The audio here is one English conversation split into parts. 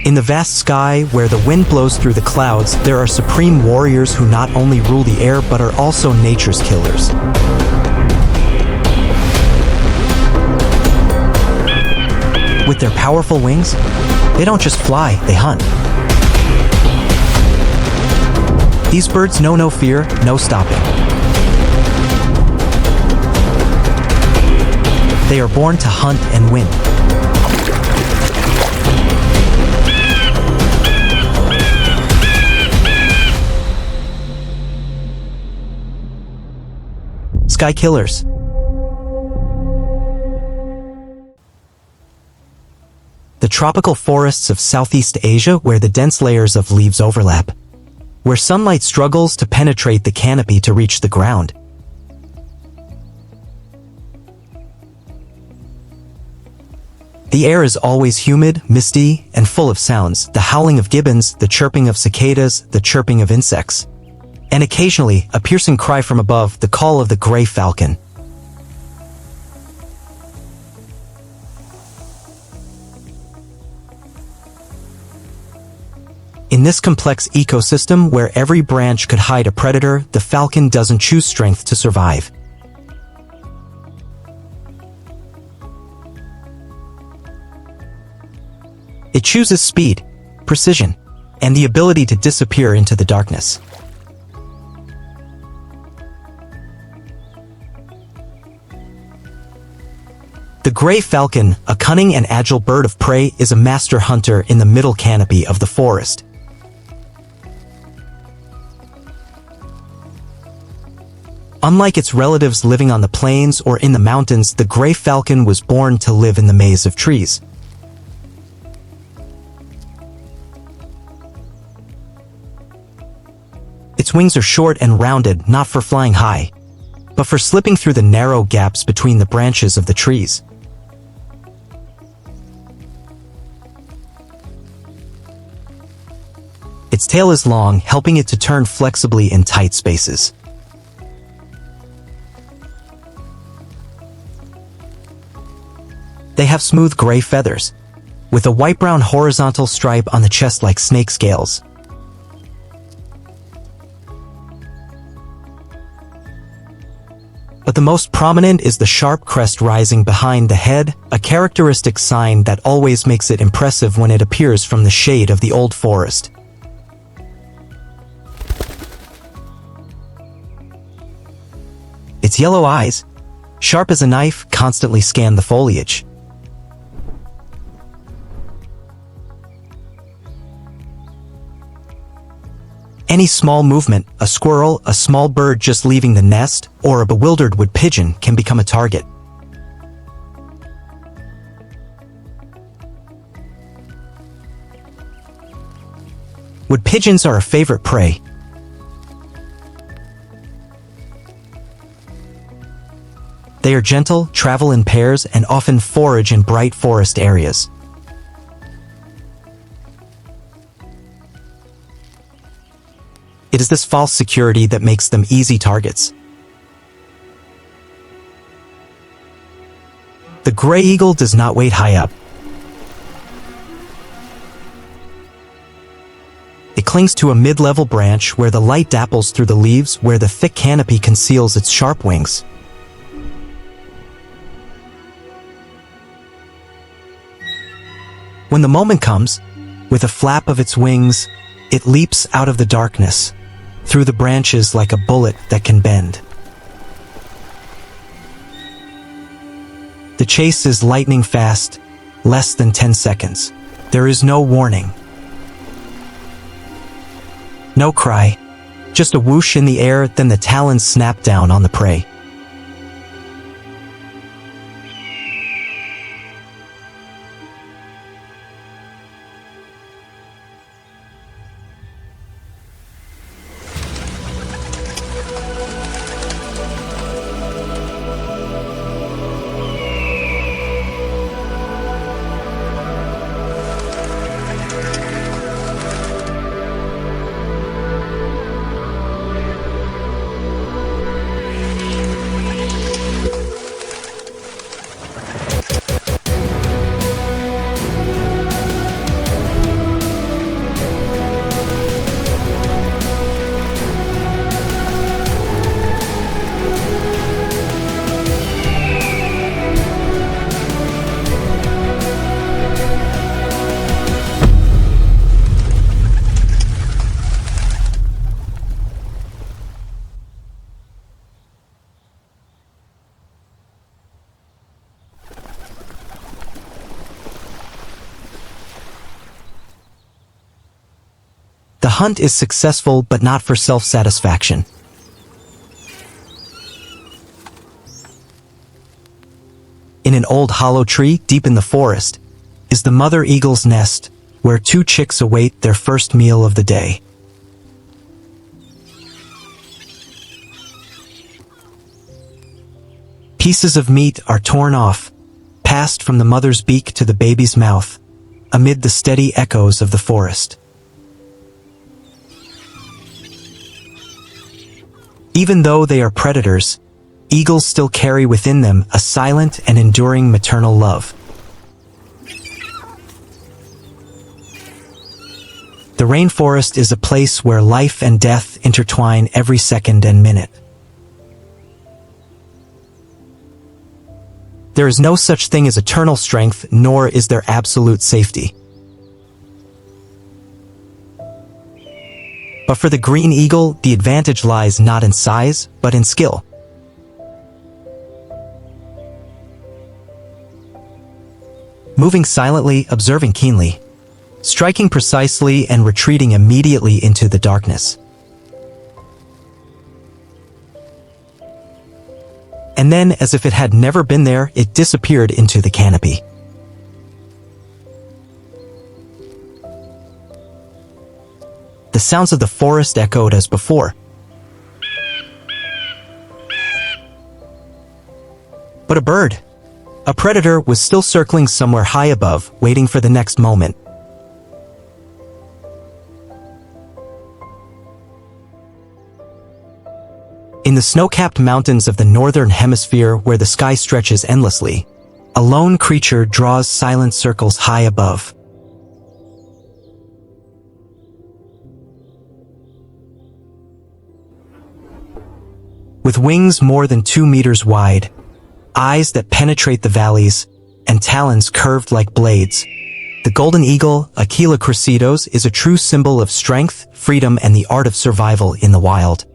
In the vast sky, where the wind blows through the clouds, there are supreme warriors who not only rule the air but are also nature's killers. With their powerful wings, they don't just fly, they hunt. These birds know no fear, no stopping. They are born to hunt and win. Sky killers. The tropical forests of Southeast Asia, where the dense layers of leaves overlap, where sunlight struggles to penetrate the canopy to reach the ground. The air is always humid, misty, and full of sounds: the howling of gibbons, the chirping of cicadas, the chirping of insects, and occasionally a piercing cry from above, the call of the gray falcon. In this complex ecosystem where every branch could hide a predator, the falcon doesn't choose strength to survive. It chooses speed, precision, and the ability to disappear into the darkness. The gray falcon, a cunning and agile bird of prey, is a master hunter in the middle canopy of the forest. Unlike its relatives living on the plains or in the mountains, the gray falcon was born to live in the maze of trees. Its wings are short and rounded, not for flying high, but for slipping through the narrow gaps between the branches of the trees. Its tail is long, helping it to turn flexibly in tight spaces. They have smooth gray feathers, with a white-brown horizontal stripe on the chest like snake scales. But the most prominent is the sharp crest rising behind the head, a characteristic sign that always makes it impressive when it appears from the shade of the old forest. Its yellow eyes, sharp as a knife, constantly scan the foliage. Any small movement, a squirrel, a small bird just leaving the nest, or a bewildered wood pigeon can become a target. Wood pigeons are a favorite prey. They are gentle, travel in pairs, and often forage in bright forest areas. It is this false security that makes them easy targets. The gray eagle does not wait high up. It clings to a mid-level branch where the light dapples through the leaves, where the thick canopy conceals its sharp wings. When the moment comes, with a flap of its wings, it leaps out of the darkness, through the branches like a bullet that can bend. The chase is lightning fast, less than 10 seconds. There is no warning. No cry, just a whoosh in the air, then the talons snap down on the prey. The hunt is successful but not for self-satisfaction. In an old hollow tree deep in the forest is the mother eagle's nest, where two chicks await their first meal of the day. Pieces of meat are torn off, passed from the mother's beak to the baby's mouth, amid the steady echoes of the forest. Even though they are predators, eagles still carry within them a silent and enduring maternal love. The rainforest is a place where life and death intertwine every second and minute. There is no such thing as eternal strength, nor is there absolute safety. But for the green eagle, the advantage lies not in size, but in skill. Moving silently, observing keenly, striking precisely and retreating immediately into the darkness. And then, as if it had never been there, it disappeared into the canopy. The sounds of the forest echoed as before. But a bird, a predator, was still circling somewhere high above, waiting for the next moment. In the snow-capped mountains of the northern hemisphere, where the sky stretches endlessly, a lone creature draws silent circles high above. With wings more than 2 meters wide, eyes that penetrate the valleys, and talons curved like blades, the golden eagle, Aquila crucidos, is a true symbol of strength, freedom, and the art of survival in the wild.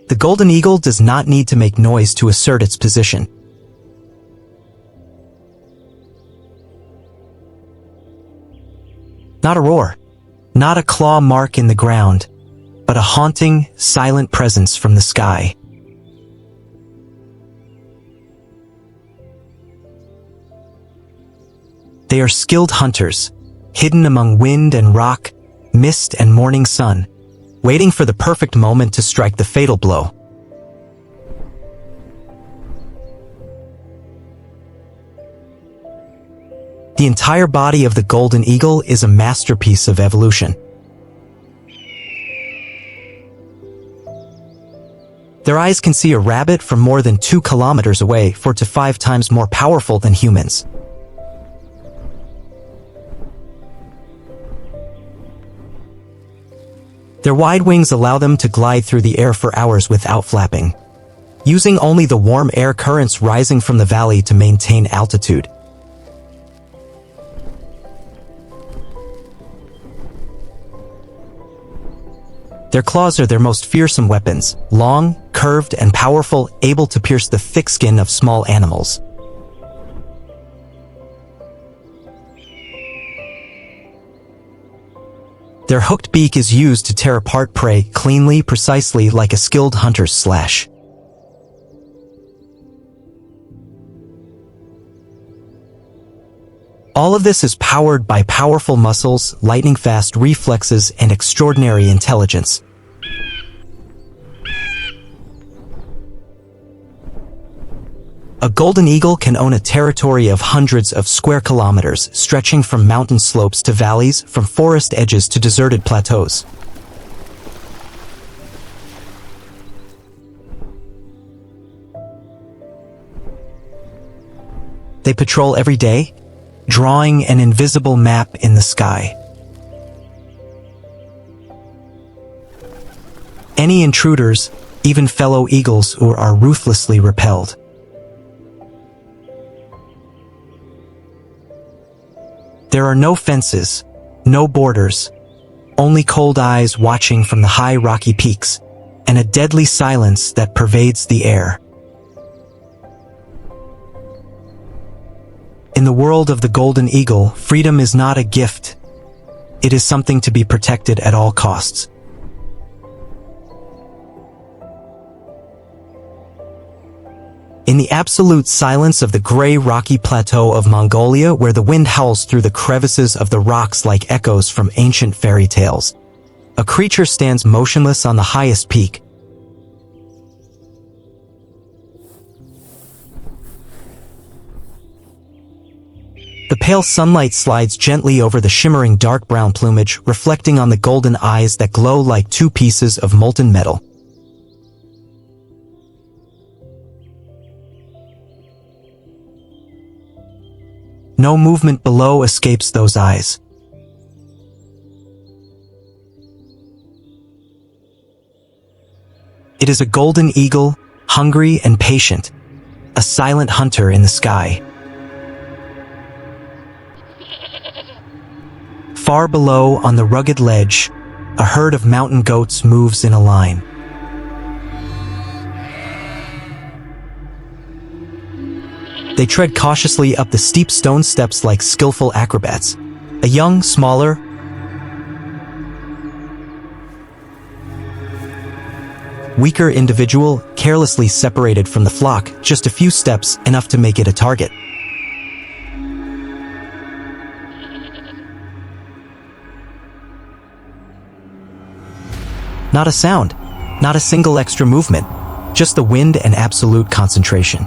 The golden eagle does not need to make noise to assert its position. Not a roar, not a claw mark in the ground, but a haunting, silent presence from the sky. They are skilled hunters, hidden among wind and rock, mist and morning sun, waiting for the perfect moment to strike the fatal blow. The entire body of the golden eagle is a masterpiece of evolution. Their eyes can see a rabbit from more than 2 kilometers away, 4 to 5 times more powerful than humans. Their wide wings allow them to glide through the air for hours without flapping, using only the warm air currents rising from the valley to maintain altitude. Their claws are their most fearsome weapons, long, curved, and powerful, able to pierce the thick skin of small animals. Their hooked beak is used to tear apart prey cleanly, precisely, like a skilled hunter's slash. All of this is powered by powerful muscles, lightning-fast reflexes, and extraordinary intelligence. A golden eagle can own a territory of hundreds of square kilometers, stretching from mountain slopes to valleys, from forest edges to deserted plateaus. They patrol every day, drawing an invisible map in the sky. Any intruders, even fellow eagles, are ruthlessly repelled. There are no fences, no borders, only cold eyes watching from the high rocky peaks, and a deadly silence that pervades the air. In In the world of the golden eagle, freedom is not a gift. It is something to be protected at all costs. In the absolute silence of the gray rocky plateau of Mongolia, where the wind howls through the crevices of the rocks like echoes from ancient fairy tales, a creature stands motionless on the highest peak. The pale sunlight slides gently over the shimmering dark brown plumage, reflecting on the golden eyes that glow like two pieces of molten metal. No movement below escapes those eyes. It is a golden eagle, hungry and patient, a silent hunter in the sky. Far below, on the rugged ledge, a herd of mountain goats moves in a line. They tread cautiously up the steep stone steps like skillful acrobats. A young, smaller, weaker individual, carelessly separated from the flock, just a few steps, enough to make it a target. Not a sound, not a single extra movement, just the wind and absolute concentration.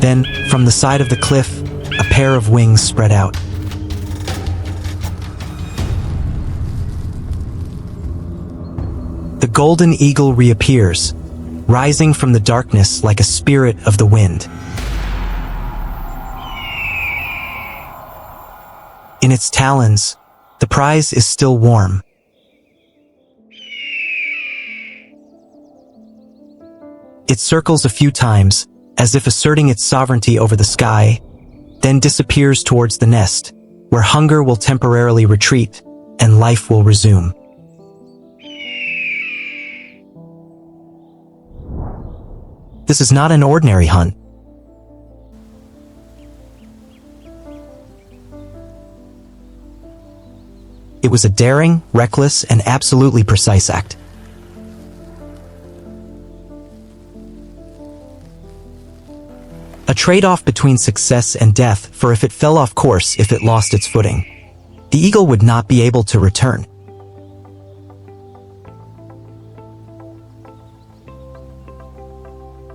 Then, from the side of the cliff, a pair of wings spread out. The golden eagle reappears, rising from the darkness like a spirit of the wind. In its talons, the prize is still warm. It circles a few times, as if asserting its sovereignty over the sky, then disappears towards the nest, where hunger will temporarily retreat and life will resume. This is not an ordinary hunt. It was a daring, reckless, and absolutely precise act. A trade-off between success and death, for if it fell off course, if it lost its footing, the eagle would not be able to return.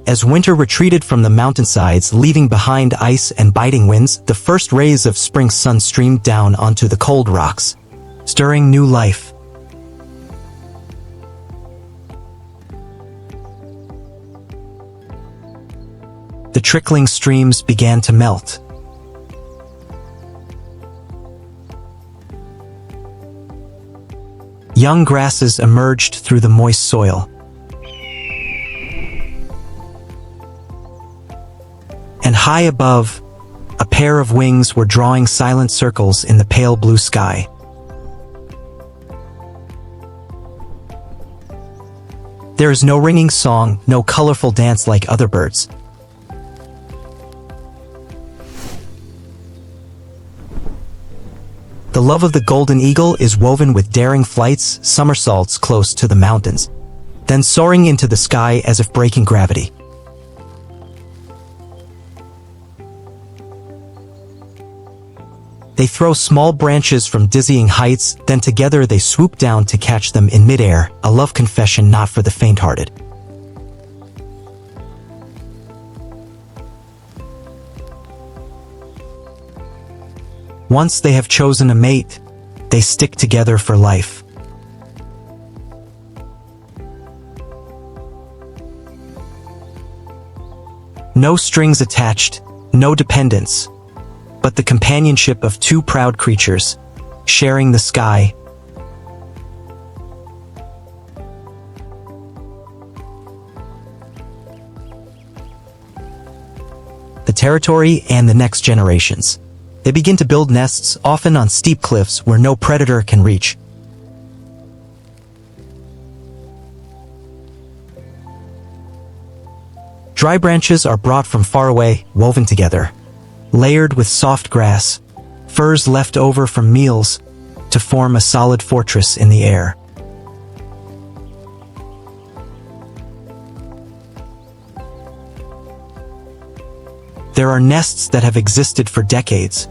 As winter retreated from the mountainsides, leaving behind ice and biting winds, the first rays of spring sun streamed down onto the cold rocks, stirring new life. The trickling streams began to melt. Young grasses emerged through the moist soil. And high above, a pair of wings were drawing silent circles in the pale blue sky. There is no ringing song, no colorful dance like other birds. The The love of the golden eagle is woven with daring flights, somersaults close to the mountains, then soaring into the sky as if breaking gravity. They throw small branches from dizzying heights, then together they swoop down to catch them in midair, a love confession not for the faint-hearted. Once they have chosen a mate, they stick together for life. No strings attached, no dependence, but the companionship of two proud creatures, sharing the sky. The territory and the next generations. They begin to build nests, often on steep cliffs where no predator can reach. Dry branches are brought from far away, woven together, layered with soft grass, furs left over from meals, to form a solid fortress in the air. There are nests that have existed for decades,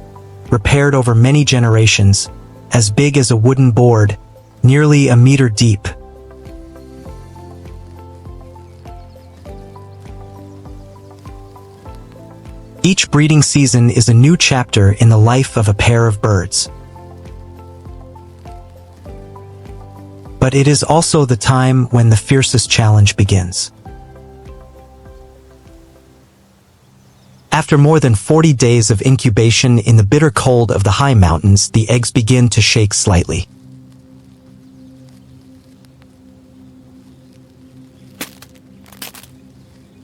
repaired over many generations, as big as a wooden board, nearly a meter deep. Each breeding season is a new chapter in the life of a pair of birds. But it is also the time when the fiercest challenge begins. After more than 40 days of incubation in the bitter cold of the high mountains, the eggs begin to shake slightly.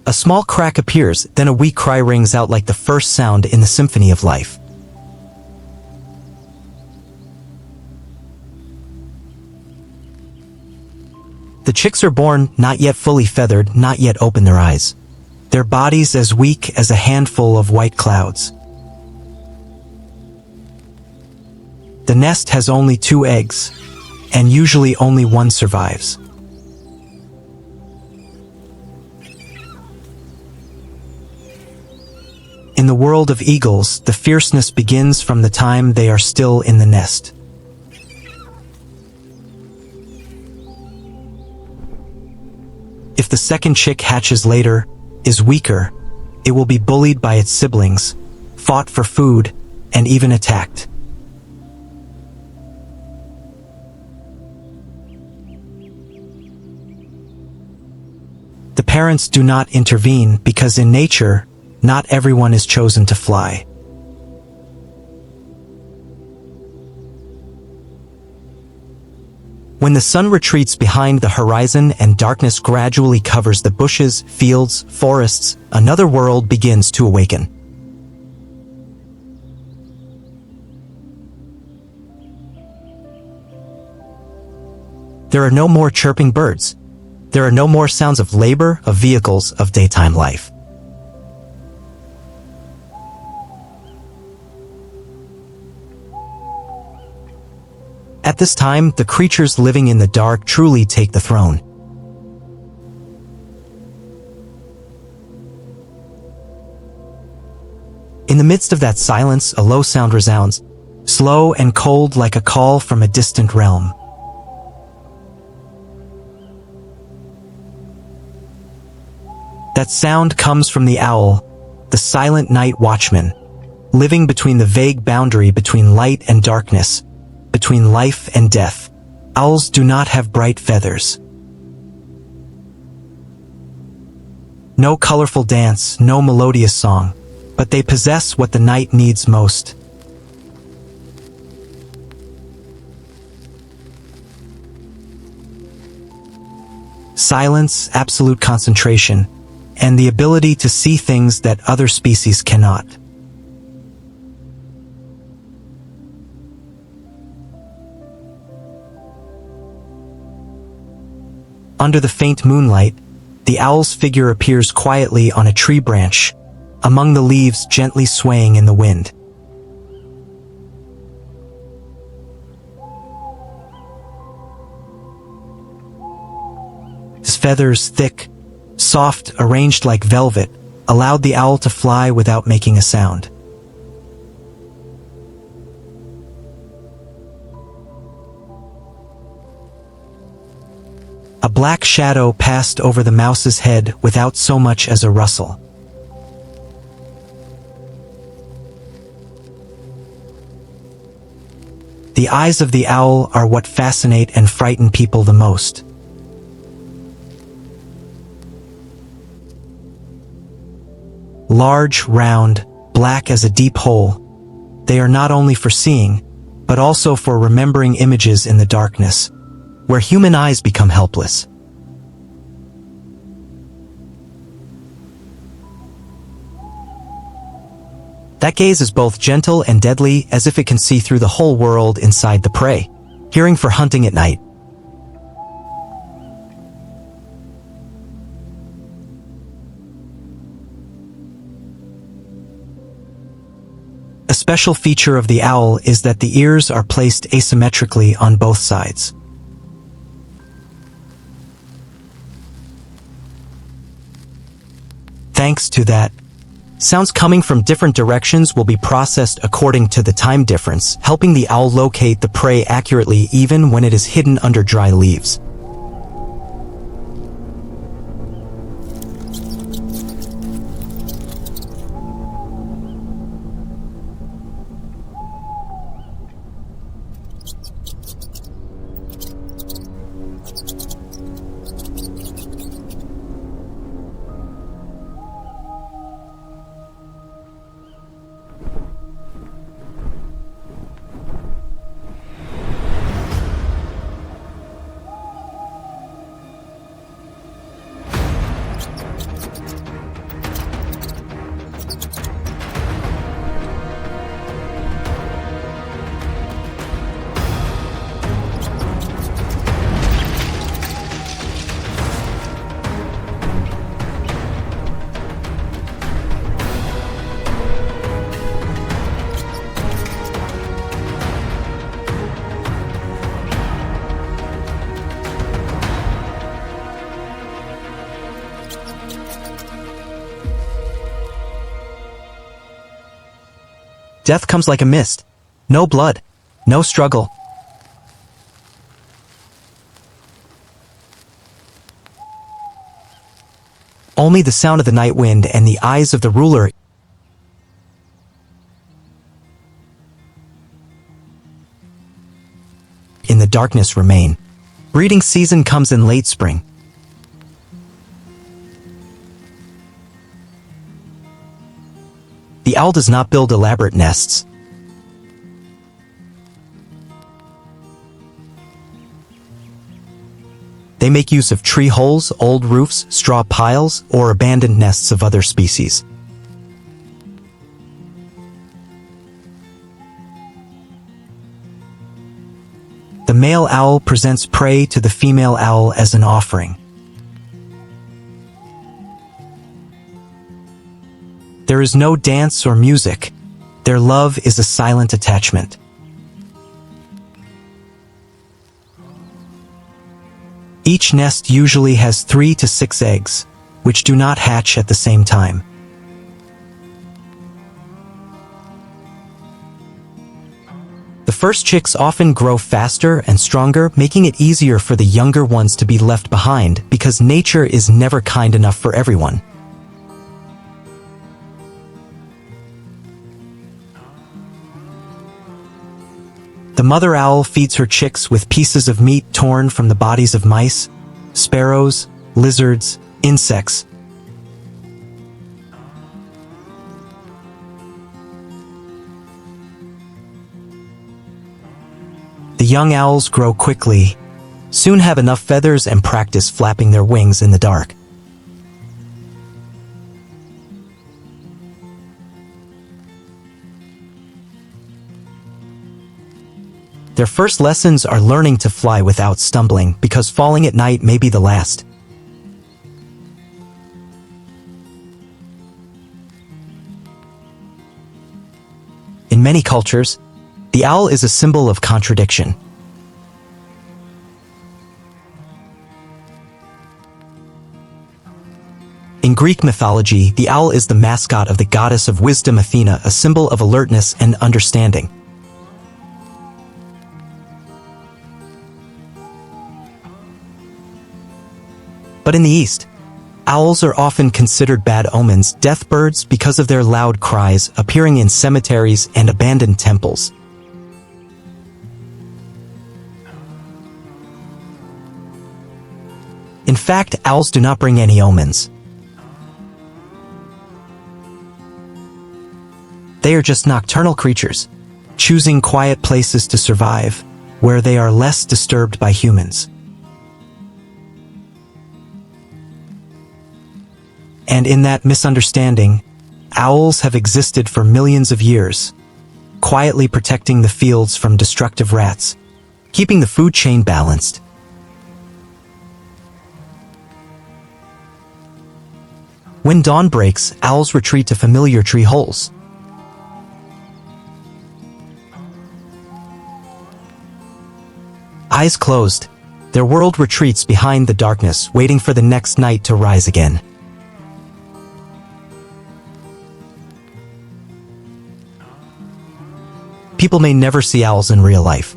A small crack appears, then a weak cry rings out like the first sound in the symphony of life. The chicks are born, not yet fully feathered, not yet open their eyes. Their bodies as weak as a handful of white clouds. The nest has only 2 eggs, and usually only one survives. In the world of eagles, the fierceness begins from the time they are still in the nest. If the second chick hatches later, is weaker, it will be bullied by its siblings, fought for food, and even attacked. The parents do not intervene because in nature, not everyone is chosen to fly. When the sun retreats behind the horizon and darkness gradually covers the bushes, fields, forests, another world begins to awaken. There are no more chirping birds. There are no more sounds of labor, of vehicles, of daytime life. At this time, the creatures living in the dark truly take the throne. In the midst of that silence, a low sound resounds, slow and cold like a call from a distant realm. That sound comes from the owl, the silent night watchman, living between the vague boundary between light and darkness, between life and death. Owls do not have bright feathers. No colorful dance, no melodious song, but they possess what the night needs most. Silence, absolute concentration, and the ability to see things that other species cannot. Under the faint moonlight, the owl's figure appears quietly on a tree branch, among the leaves gently swaying in the wind. feathers thick, soft, arranged like velvet, allowed the owl to fly without making a sound. A black shadow passed over the mouse's head without so much as a rustle. The eyes of the owl are what fascinate and frighten people the most. Large, round, black as a deep hole, they are not only for seeing, but also for remembering images in the darkness, where human eyes become helpless. That gaze is both gentle and deadly, as if it can see through the whole world inside the prey, hearing for hunting at night. A special feature of the owl is that the ears are placed asymmetrically on both sides. Thanks to that, sounds coming from different directions will be processed according to the time difference, helping the owl locate the prey accurately even when it is hidden under dry leaves. Death comes like a mist. No blood, no struggle. Only the sound of the night wind and the eyes of the ruler in the darkness remain. Breeding season comes in late spring. The owl does not build elaborate nests. They make use of tree holes, old roofs, straw piles, or abandoned nests of other species. The male owl presents prey to the female owl as an offering. There is no dance or music. Their love is a silent attachment. Each nest usually has 3 to 6 eggs, which do not hatch at the same time. The first chicks often grow faster and stronger, making it easier for the younger ones to be left behind because nature is never kind enough for everyone. The mother owl feeds her chicks with pieces of meat torn from the bodies of mice, sparrows, lizards, insects. The young owls grow quickly, soon have enough feathers and practice flapping their wings in the dark. Their first lessons are learning to fly without stumbling, because falling at night may be the last. In many cultures, the owl is a symbol of contradiction. In Greek mythology, the owl is the mascot of the goddess of wisdom Athena, a symbol of alertness and understanding. But in the East, owls are often considered bad omens, death birds, because of their loud cries, appearing in cemeteries and abandoned temples. In fact, owls do not bring any omens. They are just nocturnal creatures, choosing quiet places to survive, where they are less disturbed by humans. And in that misunderstanding, owls have existed for millions of years, quietly protecting the fields from destructive rats, keeping the food chain balanced. When dawn breaks, owls retreat to familiar tree holes. Eyes closed, their world retreats behind the darkness, waiting for the next night to rise again. People may never see owls in real life.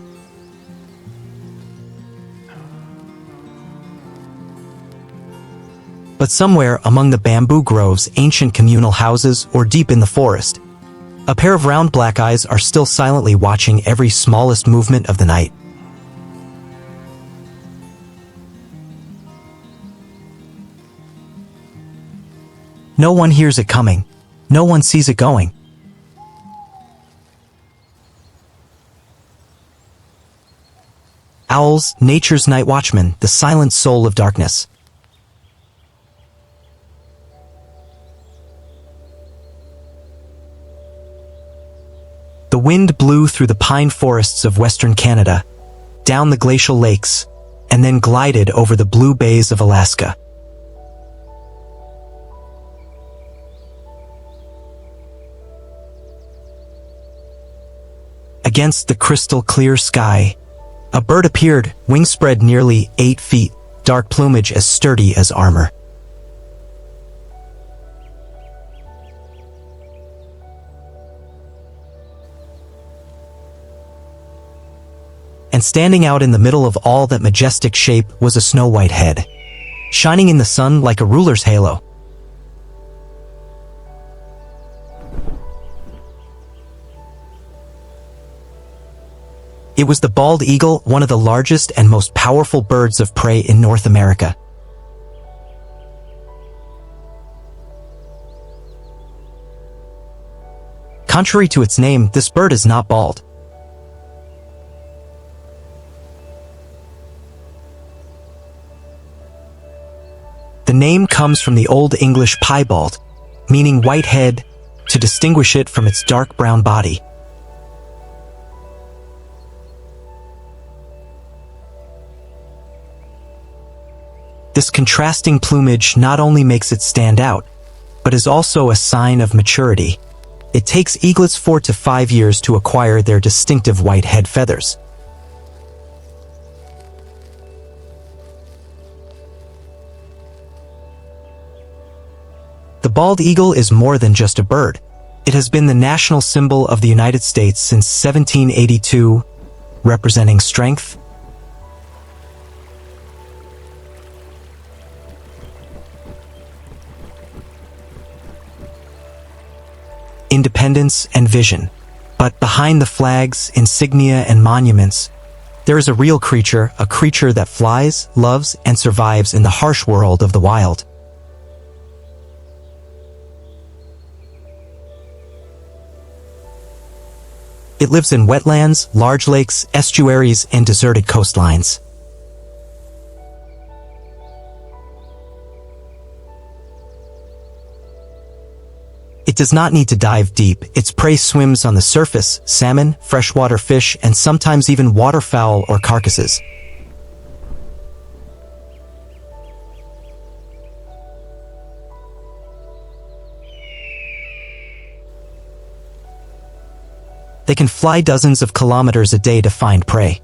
But somewhere among the bamboo groves, ancient communal houses, or deep in the forest, a pair of round black eyes are still silently watching every smallest movement of the night. No one hears it coming. No one sees it going. Owls, nature's night watchmen, the silent soul of darkness. The wind blew through the pine forests of western Canada, down the glacial lakes, and then glided over the blue bays of Alaska. Against the crystal-clear sky, a bird appeared, wings spread nearly 8 feet, dark plumage as sturdy as armor. And standing out in the middle of all that majestic shape was a snow-white head, shining in the sun like a ruler's halo. It was the bald eagle, one of the largest and most powerful birds of prey in North America. Contrary to its name, this bird is not bald. The name comes from the Old English piebald, meaning white head, to distinguish it from its dark brown body. This contrasting plumage not only makes it stand out, but is also a sign of maturity. It takes eaglets 4 to 5 years to acquire their distinctive white head feathers. The bald eagle is more than just a bird. It has been the national symbol of the United States since 1782, representing strength, independence, and vision. But behind the flags, insignia, and monuments, there is a real creature, a creature that flies, loves, and survives in the harsh world of the wild. It lives in wetlands, large lakes, estuaries, and deserted coastlines. It does not need to dive deep. Its prey swims on the surface: salmon, freshwater fish, and sometimes even waterfowl or carcasses. They can fly dozens of kilometers a day to find prey.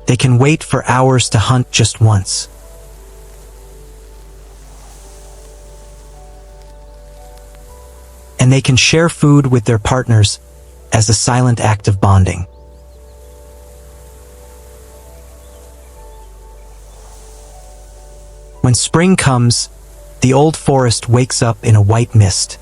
They can wait for hours to hunt just once. And they can share food with their partners as a silent act of bonding. When spring comes, the old forest wakes up in a white mist.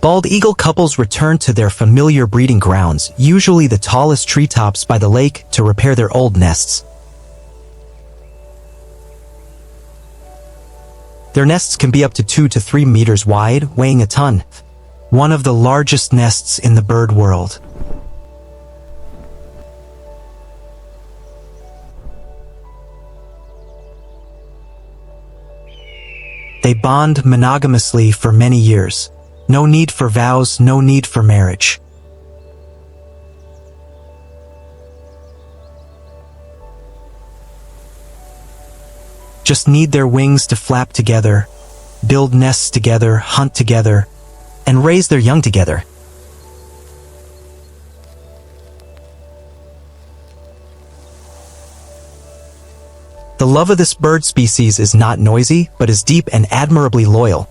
Bald eagle couples return to their familiar breeding grounds, usually the tallest treetops by the lake, to repair their old nests. Their nests can be up to 2 to 3 meters wide, weighing a ton, one of the largest nests in the bird world. They bond monogamously for many years. No need for vows, no need for marriage. Just need their wings to flap together, build nests together, hunt together, and raise their young together. The love of this bird species is not noisy, but is deep and admirably loyal.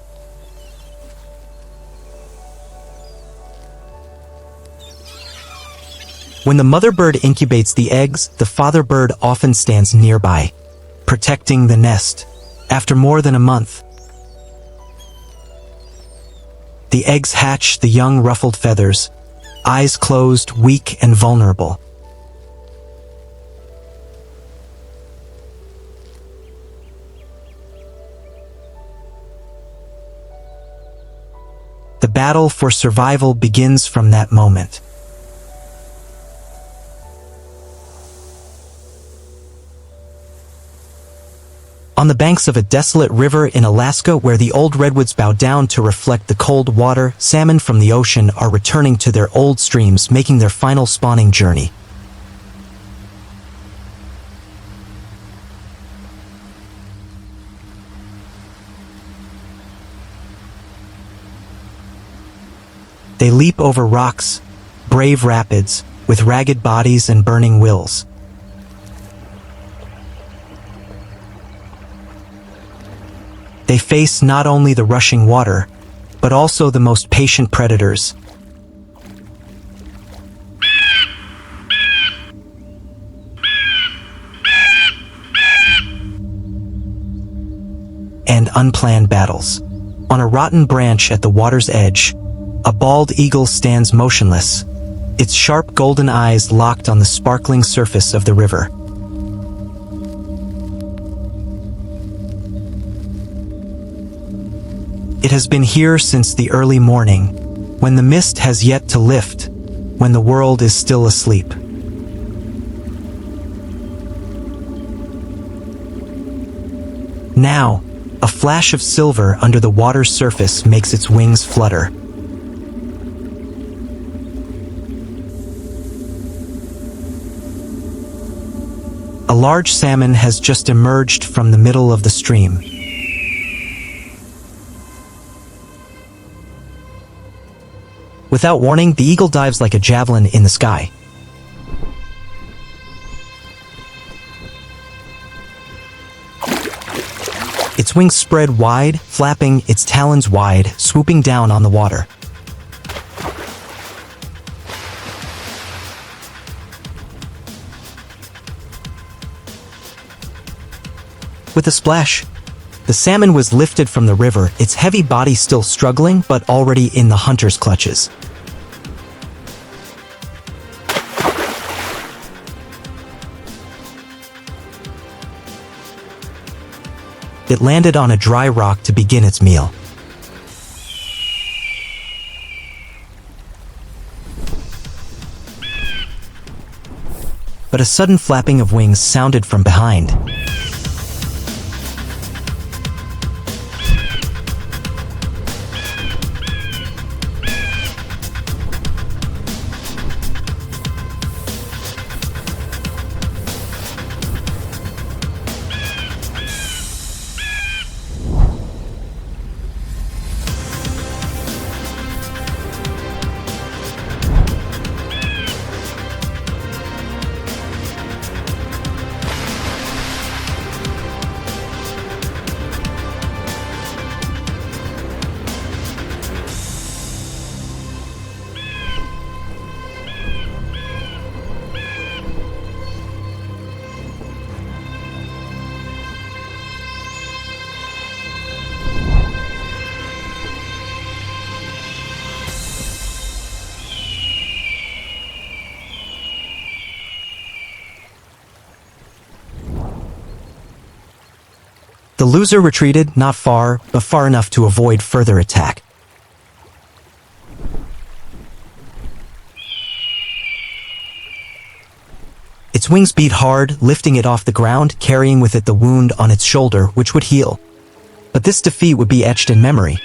When the mother bird incubates the eggs, the father bird often stands nearby, protecting the nest. After more than a month, the eggs hatch, the young ruffled feathers, eyes closed, weak and vulnerable. The battle for survival begins from that moment. On the banks of a desolate river in Alaska where the old redwoods bow down to reflect the cold water, salmon from the ocean are returning to their old streams, making their final spawning journey. They leap over rocks, brave rapids, with ragged bodies and burning wills. They face not only the rushing water, but also the most patient predators. And unplanned battles. On a rotten branch at the water's edge, a bald eagle stands motionless, its sharp golden eyes locked on the sparkling surface of the river. It has been here since the early morning, when the mist has yet to lift, when the world is still asleep. Now, a flash of silver under the water's surface makes its wings flutter. A large salmon has just emerged from the middle of the stream. Without warning, the eagle dives like a javelin in the sky. Its wings spread wide, flapping, its talons wide, swooping down on the water. With a splash, the salmon was lifted from the river, its heavy body still struggling but already in the hunter's clutches. It landed on a dry rock to begin its meal. But a sudden flapping of wings sounded from behind. The loser retreated, not far, but far enough to avoid further attack. Its wings beat hard, lifting it off the ground, carrying with it the wound on its shoulder, which would heal. But this defeat would be etched in memory.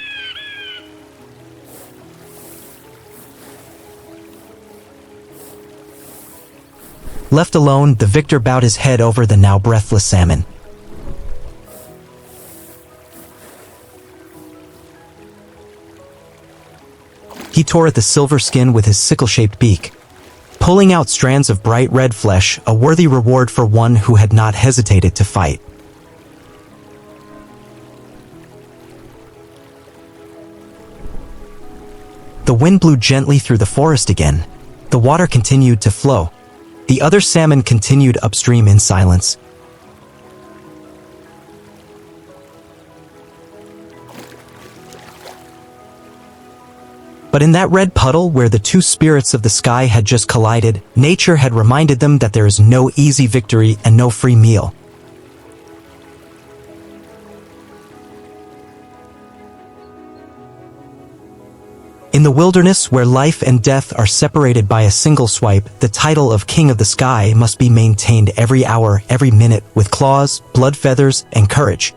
Left alone, the victor bowed his head over the now breathless salmon. He tore at the silver skin with his sickle-shaped beak, pulling out strands of bright red flesh, a worthy reward for one who had not hesitated to fight. The wind blew gently through the forest again. The water continued to flow. The other salmon continued upstream in silence. But in that red puddle where the two spirits of the sky had just collided, nature had reminded them that there is no easy victory and no free meal. In the wilderness where life and death are separated by a single swipe, the title of King of the Sky must be maintained every hour, every minute, with claws, blood feathers, and courage.